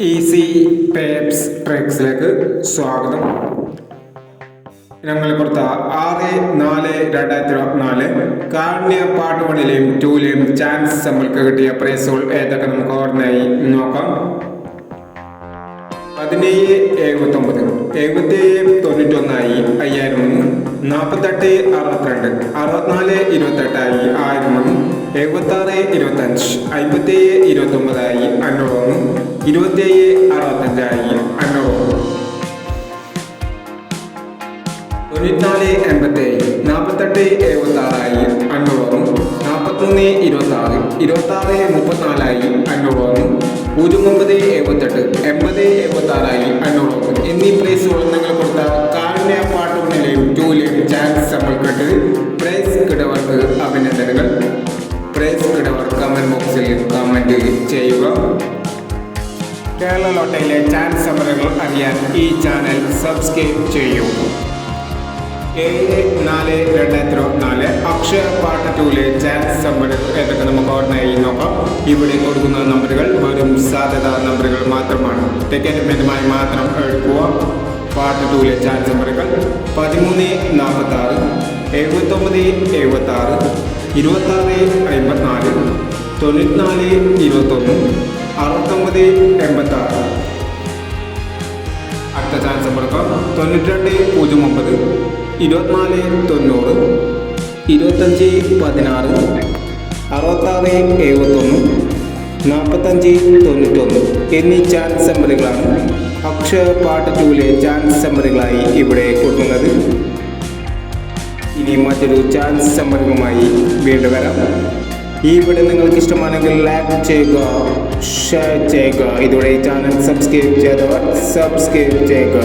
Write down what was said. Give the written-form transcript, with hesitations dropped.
Easy tapes ട്രിക്സിലേക്ക് സ്വാഗതം. ഞങ്ങൾ കൊടുത്ത 6/4/2024 കാരുണ്യ പാർട്ട് 1ലെയും 2ലെയും ചാൻസ് നമ്മൾക്ക് കിട്ടിയ പ്രൈസുകൾ ഏതൊക്കെ നമുക്ക് ഓർമ്മയായി നോക്കാം. 17/79 77/91 5000, 48/62 64/28 1000, 76/25 57/29 500, 27/65 500, 94/87 48/76 500, 43/26 26/34 500, 09/78 80/76 500 എന്നീ പ്രൈസുകൾ നിങ്ങൾ കൊടുത്ത കാരുണ്യ പാർട്ട് 1ലെയും 2ലെയും ചാൻസ് നമ്മൾക്കിട്ട് പ്രൈസ് കിടവർക്ക് അഭിനന്ദനങ്ങൾ. പ്രൈസ് കിടവർ കമന്റ് ബോക്സിൽ കമന്റ് ചെയ്യുക. കേരള ലോട്ടറിയിലെ ചാൻസ് സമരങ്ങൾ അറിയാൻ ഈ ചാനൽ സബ്സ്ക്രൈബ് ചെയ്യൂ. 7/4/2024 അക്ഷയ പാർട്ട് 2ലെ ചാൻസ് നമ്പറുകൾ ഏതൊക്കെ നമുക്ക് ഓർമ്മയായി നോക്കാം. ഇവിടെ കൊടുക്കുന്ന നമ്പറുകൾ വെറും സാധ്യതാ നമ്പറുകൾ മാത്രമാണ്. ടിക്കറ്റ് മിതമായി മാത്രം എടുക്കുക. പാർട്ട് 2ലെ ചാൻസ് നമ്പറുകൾ 13/46 79/76 26/54 94/21 69/86. അടുത്ത ചാൻസ് നമ്പറുകൾ 92/09 24/90 25/16 66/71 45/91 എന്നീ ചാൻസ് നമ്പറുകളാണ് അക്ഷയ പാർട്ട് 2ലെ ചാൻസ് നമ്പറുകളായി ഇവിടെ കൊടുക്കുന്നത്. ഇനി മറ്റൊരു ചാൻസ് നമ്പറുമായി വീണ്ടും വരാം. ഈ വീഡിയോ നിങ്ങൾക്ക് ഇഷ്ടമാണെങ്കിൽ ലൈക്ക് ചെയ്യുക, ഷെയർ ചെയ്യുക. ഇതോടെ ഈ ചാനൽ സബ്സ്ക്രൈബ് ചെയ്തവർ സബ്സ്ക്രൈബ് ചെയ്യുക.